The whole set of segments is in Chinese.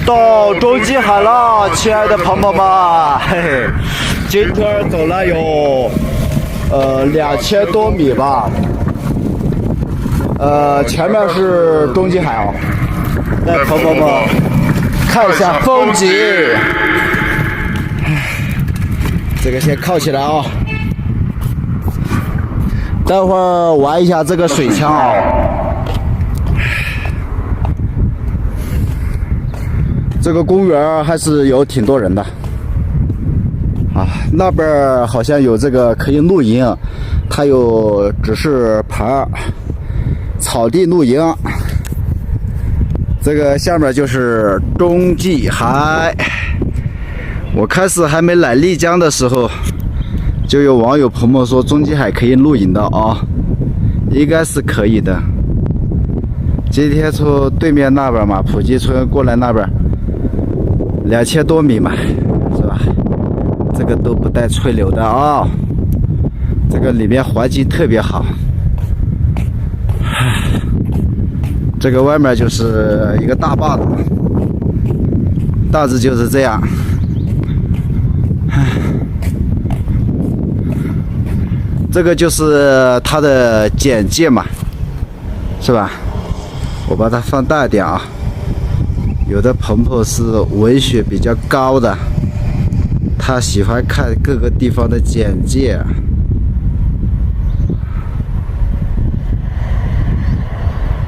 到中极海了，亲爱的朋友们，嘿嘿，今天走了有2000多米吧，前面是中极海啊，来朋友们看一下风景，这个先靠起来啊，待会儿玩一下这个水枪啊。这个公园还是有挺多人的啊，那边好像有这个可以露营，它有指示牌，草地露营。这个下面就是中极海。我开始还没来丽江的时候，就有网友朋友说中极海可以露营的啊，应该是可以的。今天从对面那边嘛，普吉村过来那边。2000多米嘛，是吧？这个都不带吹流的啊，这个里面环境特别好。这个外面就是一个大坝子，大致就是这样。这个就是它的简介嘛，是吧？我把它放大一点啊。有的朋友是文学比较高的，他喜欢看各个地方的简介。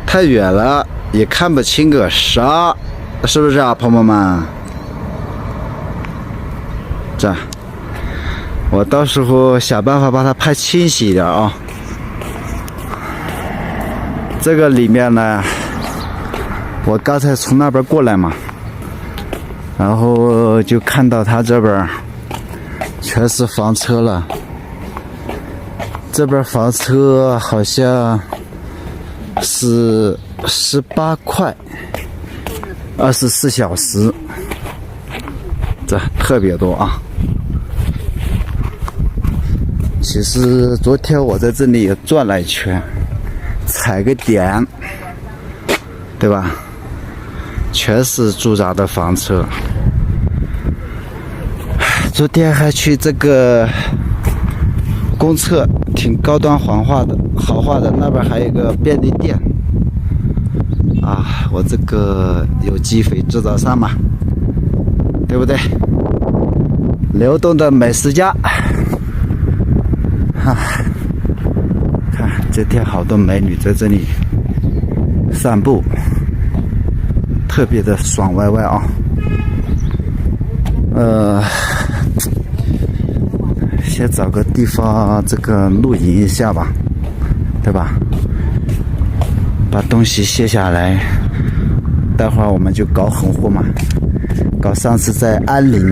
太远了也看不清个啥，是不是啊，朋友们？这，我到时候想办法把它拍清晰一点啊。这个里面呢。我刚才从那边过来嘛，然后就看到他这边全是房车了。这边房车好像是18块，24小时，这特别多啊。其实昨天我在这里也转了一圈，踩个点，对吧？全是驻扎的房车。昨天还去这个公厕，挺高端豪华的，那边还有一个便利店啊。我这个有机肥制造商嘛，对不对？流动的美食家啊，看这天好多美女在这里散步。特别的爽歪歪啊！先找个地方这个露营一下吧，对吧？把东西卸下来，待会儿我们就搞狠货嘛，搞上次在安陵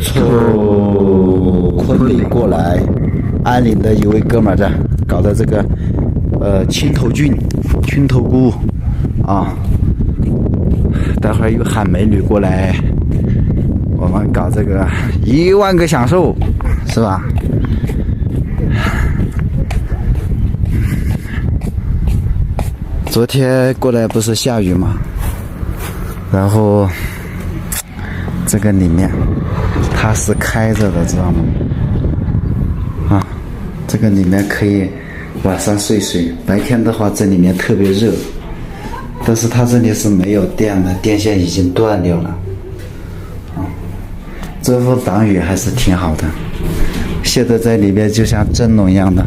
从昆明过来，安陵的一位哥们儿这搞的这个青头菇啊。待会儿又喊美女过来，我们搞这个1万个享受，是吧？昨天过来不是下雨吗？然后这个里面它是开着的，知道吗？啊，这个里面可以晚上睡，白天的话这里面特别热。但是它这里是没有电的，电线已经断掉了。遮风挡雨还是挺好的。现在在里面就像蒸笼一样的，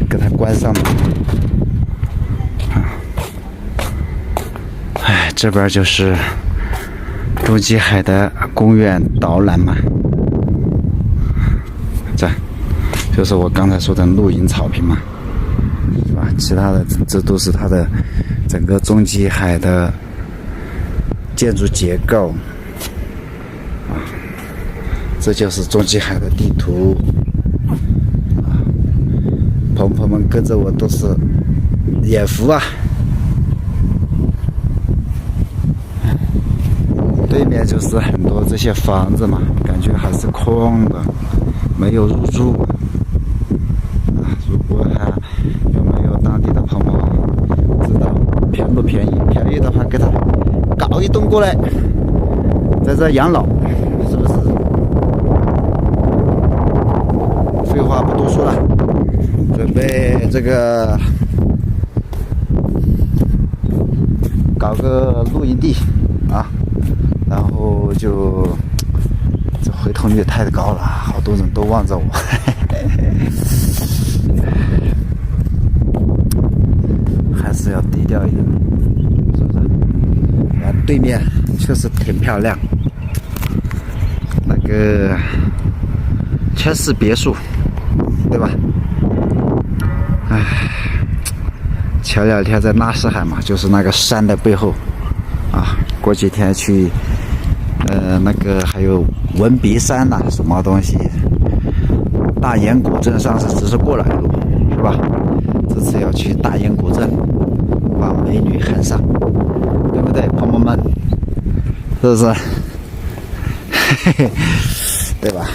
给它关上吧。哎，这边就是中极海的公园导览嘛。这就是我刚才说的露营草坪嘛。是吧？其他的这都是它的整个中极海的建筑结构啊，这就是中极海的地图啊。朋友们跟着我都是眼福啊。对面就是很多这些房子嘛，感觉还是空的，没有入住。如果有没有当地的朋友知道便不便宜？便宜的话给他搞搞一栋过来，在这养老，是不是？废话不多说了，准备这个搞个露营地啊，然后就这回头率太高了，好多人都望着我。还是要低调一点，是不是？对面确实挺漂亮，那个全是别墅，对吧？唉，前两天在纳什海嘛，就是那个山的背后啊。过几天去，那个还有文鼻山呐、什么东西，大研古镇上次只是过来路，是吧？这次要去大研古镇，把美女喊上，对不对，朋友们？是不是？嘿嘿，对吧？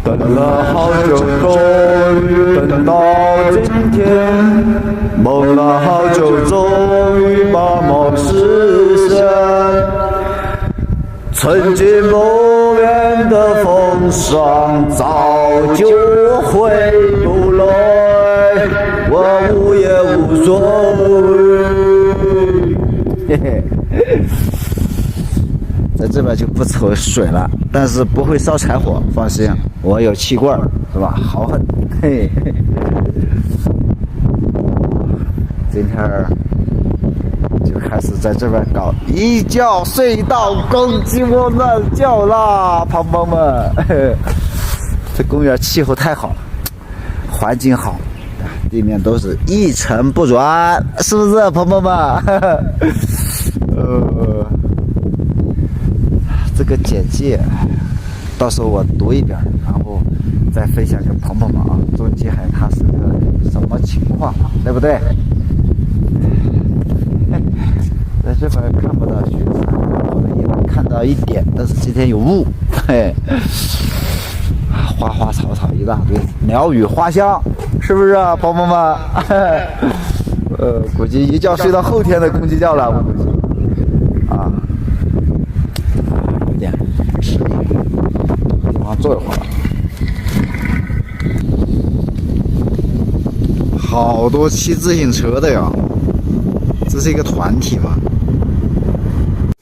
等了好久，终于等到今天，梦了好久，终于把梦实现。曾经梦远的风霜早就回不来，我无言无所谓。嘿嘿，在这边就不抽水了，但是不会烧柴火，放心，我有气罐，是吧？好狠，嘿嘿。今天就开始在这边搞一觉睡到公鸡窝乱叫啦，朋友们。这公园气候太好了，环境好，地面都是一尘不染，是不是，朋友们？这个简介到时候我读一遍，然后再分享给朋友们啊。中极海它是个什么情况，对不对？在这边看不到雪山，我们也能看到一点，但是今天有雾，嘿，花花草草一大堆，鸟语花香，是不是啊，朋友们？估计一觉睡到后天的公鸡叫了，我估计啊，有点吃力，地方坐一会儿了。好多骑自行车的呀，这是一个团体嘛？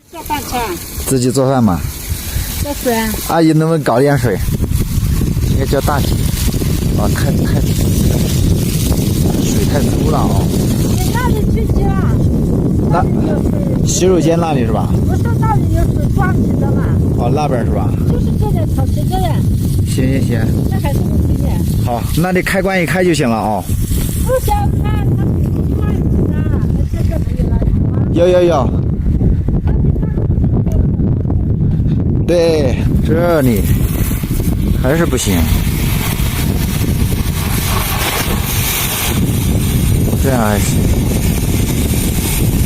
做饭吃，自己做饭嘛？这水啊，阿姨能不能搞点水？应该叫大姐。啊，太水太粗了啊！你那里去洗了？那洗手间那里是吧？不是那里有水装起的嘛？哦，那边是吧？就是这点草池这样，行，那还是不行的。好，那你开关一开就行了啊。不想看，它水不乱的，这个没有了吗？有。对，这里还是不行。这样还行。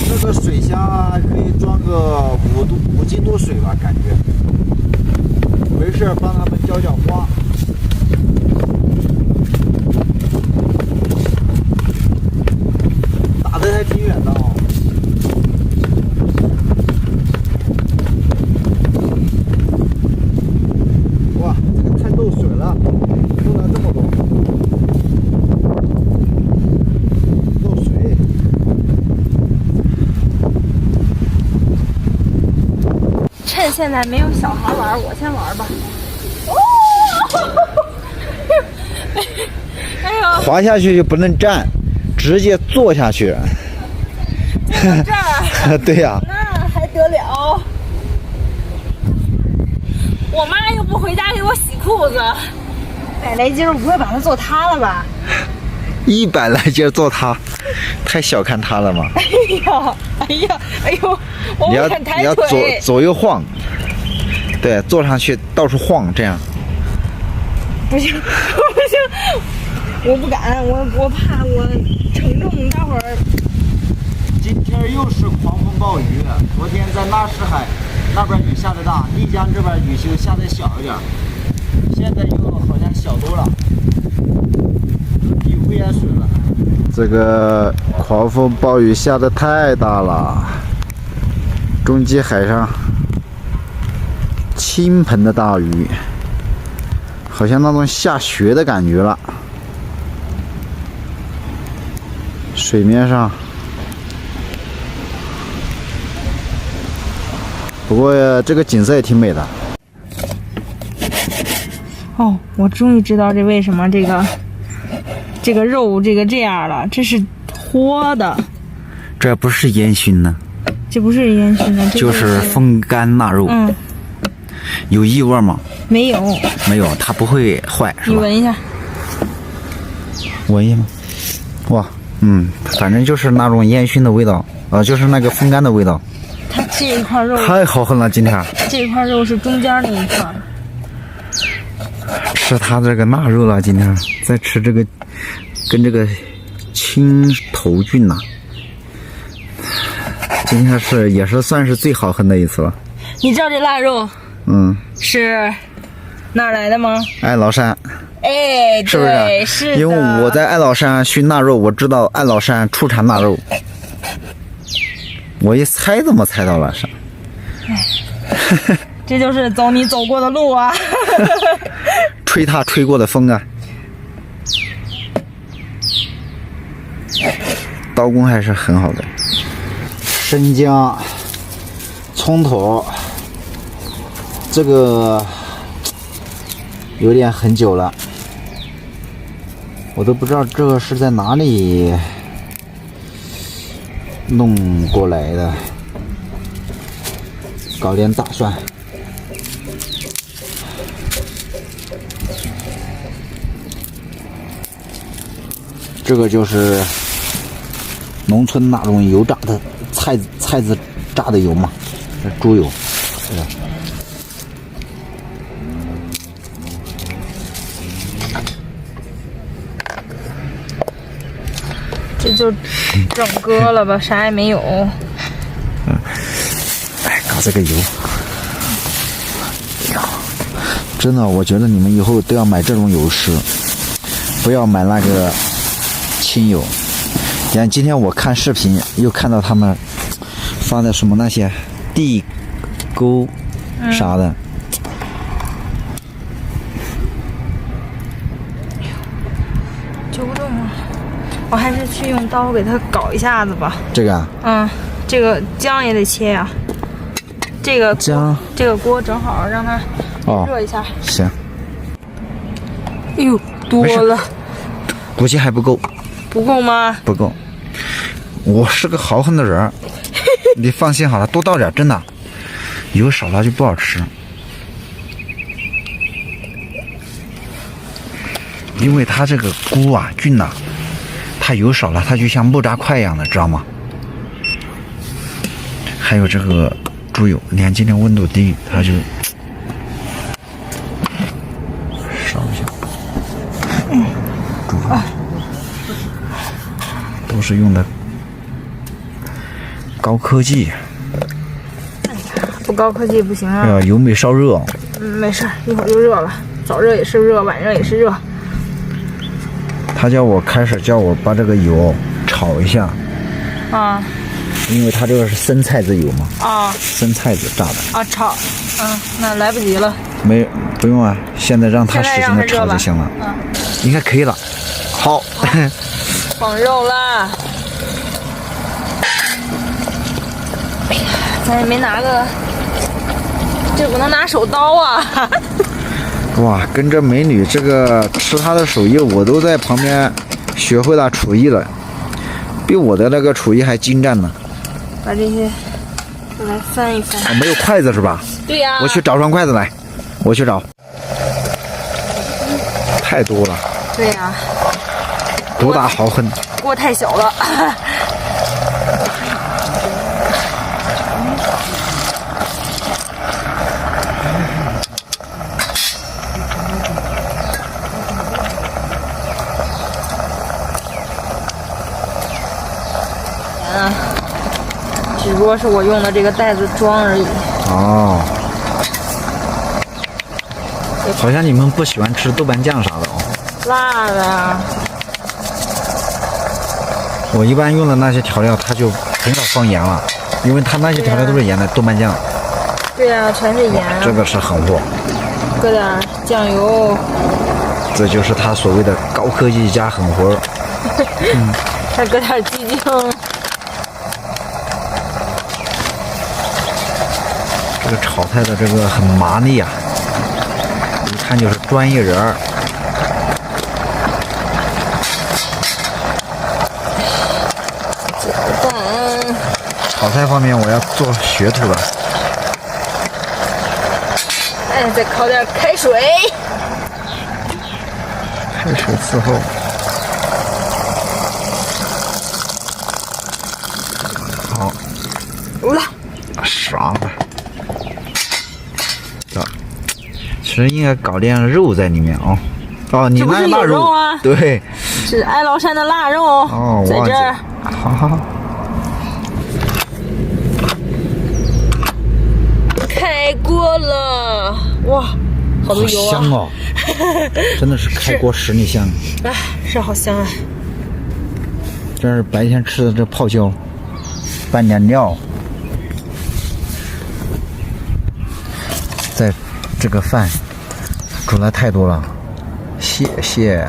这个水箱啊，可以装个5斤多水吧，感觉。没事，帮他们浇花。打的还挺远的哦。哇，这个太漏水了，漏了这么多。漏水。趁现在没有小孩玩，我先玩吧。哦！哎呦！滑下去就不能站，直接坐下去。这儿？对呀、那还得了？我妈又不回家给我洗裤子。100来斤不会把它做塌了吧，100来斤坐它，太小看它了嘛。哎呦！我不肯抬你要腿。左右晃，对，坐上去到处晃，这样。不行，我不敢，我怕我承重，待会儿。今天又是狂风暴雨，昨天在纳什海那边雨下的大，丽江这边雨就下的小一点，现在又好像小多了，有地危险水了。这个狂风暴雨下的太大了，中极海上倾盆的大雨，好像那种下雪的感觉了。水面上，不过这个景色也挺美的。哦，我终于知道为什么这个肉这样了，这是脱的，这不是烟熏呢，这不是烟熏的，就是风干腊肉。嗯，有异味吗？没有，没有，它不会坏，是吧？你闻一下，闻一下吗？哇，反正就是那种烟熏的味道，就是那个风干的味道。它这一块肉太好喝了，今天这一块肉是中间那一块。吃它这个腊肉了，今天在吃这个跟这个青头菌呐、今天也是算是最好喝的一次了。你知道这腊肉是哪儿来的吗？爱老山，哎，是不是？对，是的。因为我在爱老山熏腊肉，我知道爱老山出产腊肉。我一猜怎么猜到了是？这就是你走过的路啊。吹它吹过的风啊，刀工还是很好的。生姜、葱头，这个有点很久了，我都不知道这个是在哪里弄过来的。搞点大蒜。这个就是农村那种油炸的菜籽炸的油嘛，这猪油，是吧？这就整个了吧，啥也没有。哎，搞这个油，哎呀，真的，我觉得你们以后都要买这种油吃，不要买那个清油。你看，今天我看视频又看到他们发的什么那些地沟啥的，揪不动啊！我还是去用刀给它搞一下子吧。这个啊，这个姜也得切呀、这个姜，这个锅正好让它热一下。行。哎呦，多了，估计还不够。不够吗？不够。我是个豪横的人，你放心好了，多倒点，真的。油少了就不好吃。因为它这个菇啊、菌呐、它油少了，它就像木渣块一样的，知道吗？还有这个猪油，你看今天温度低，它就烧一下。猪油都是用的高科技。不高科技不行啊。油没烧热。没事，一会儿就热了。早热也是热，晚热也是热。他叫我把这个油炒一下，因为它这个是生菜籽油嘛，生菜籽炸的炒，那来不及了，不用啊，现在让它使劲的炒就行了，应该可以了。好，放肉啦。哎呀，咱也没拿个，这不能拿手刀啊。哇，跟着美女这个吃她的手艺，我都在旁边学会了厨艺了，比我的那个厨艺还精湛呢。把这些再来翻一翻。没有筷子是吧？对呀。我去找双筷子来，我去找。太多了。对呀。多大豪横？锅太小了。只不过是我用的这个袋子装而已。哦，好像你们不喜欢吃豆瓣酱啥的哦。辣的呀。我一般用的那些调料，它就很少放盐了，因为它那些调料都是盐的，豆瓣酱。对呀、全是盐。这个是狠货，搁点酱油。这就是它所谓的高科技加狠活。再搁点鸡精。这个炒菜的这个很麻利啊，一看就是专业人儿。炒菜方面我要做学徒了。哎，再烤点开水。开水伺候。好。有了。爽了。这，其实应该搞点肉在里面啊。哦，你那腊肉啊？对。是哀牢山的腊肉。哦，在这儿。好好好。开锅了，哇，好多油啊！好香哦，真的是开锅使你香。哎，是好香啊！这是白天吃的这泡椒，拌点料，在这个饭煮来太多了，谢谢。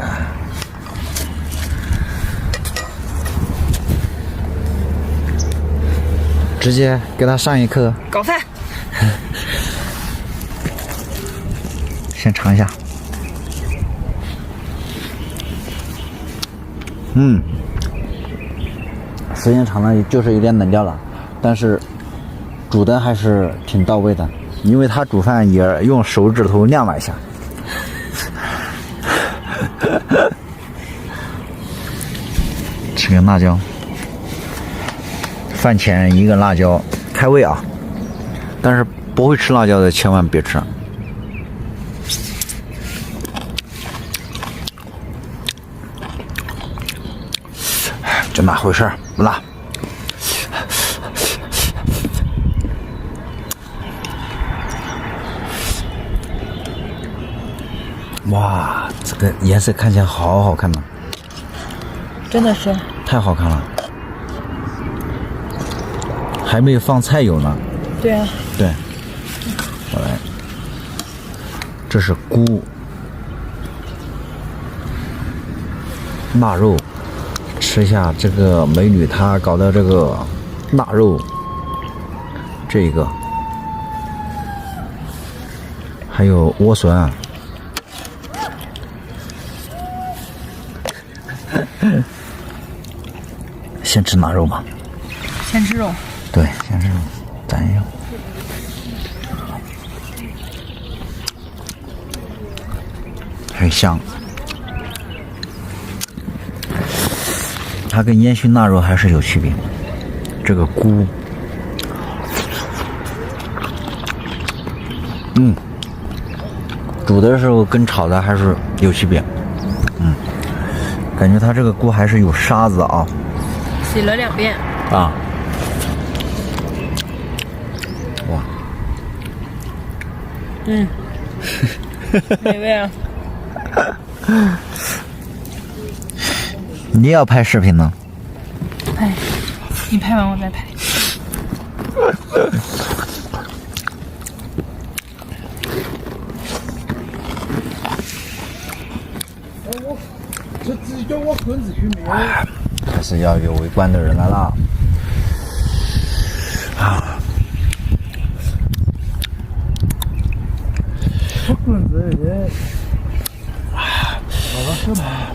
直接给他上一课。搞饭。先尝一下，时间长了就是有点冷掉了，但是煮的还是挺到位的，因为他煮饭也用手指头亮了一下。吃个辣椒，饭前一个辣椒开胃啊，但是不会吃辣椒的千万别吃。这哪回事？不辣。哇，这个颜色看起来好好看呢，真的是太好看了，还没有放菜油呢。对啊。对，我来，这是菇、腊肉。吃一下这个美女她搞的这个腊肉，这个还有莴笋，先吃腊肉吧。先吃肉。对，先吃肉，蘸一下。很香。它跟烟熏腊肉还是有区别。这个菇，煮的时候跟炒的还是有区别。感觉它这个菇还是有沙子啊。洗了2遍。啊。哇。美味啊。你也要拍视频呢？拍，你拍完我再拍。这自己叫我跟着去没有？还是要有围观的人来了。我跟着的。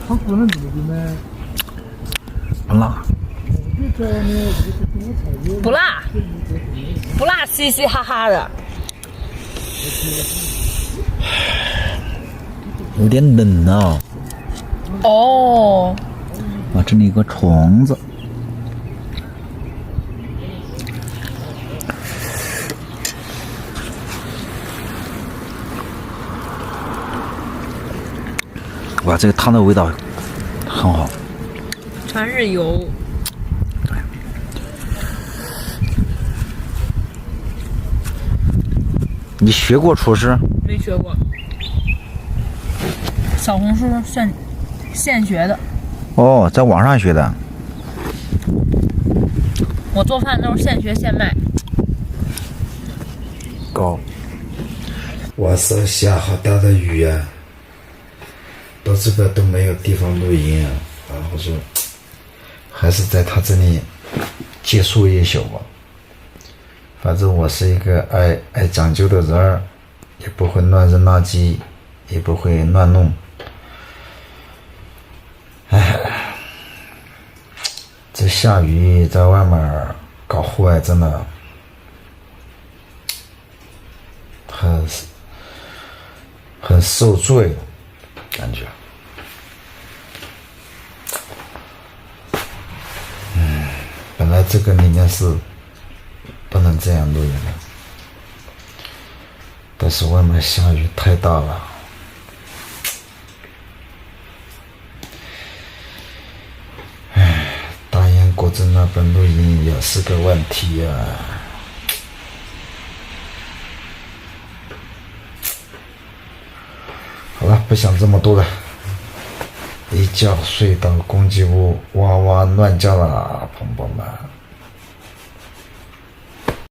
他不能这么的吗？不辣。不辣，不辣，嘻嘻哈哈的。有点冷啊。哦。哇，这里有个虫子。哇，这个汤的味道很好，全是油。对。你学过厨师？没学过。小红书现学的。哦，在网上学的。我做饭都是现学现卖。高，晚上下好大的雨啊，到这边都没有地方录音啊，然后说还是在他这里结束一宿吧。反正我是一个爱讲究的人儿，也不会乱扔垃圾，也不会乱弄。哎，这下雨在外面搞户外真的很受罪感觉。本来这个里面是不能这样录音的，但是外面下雨太大了。大雁国镇那边录音也是个问题呀。好了，不想这么多了，一觉睡到公鸡屋哇哇乱叫了，朋友们。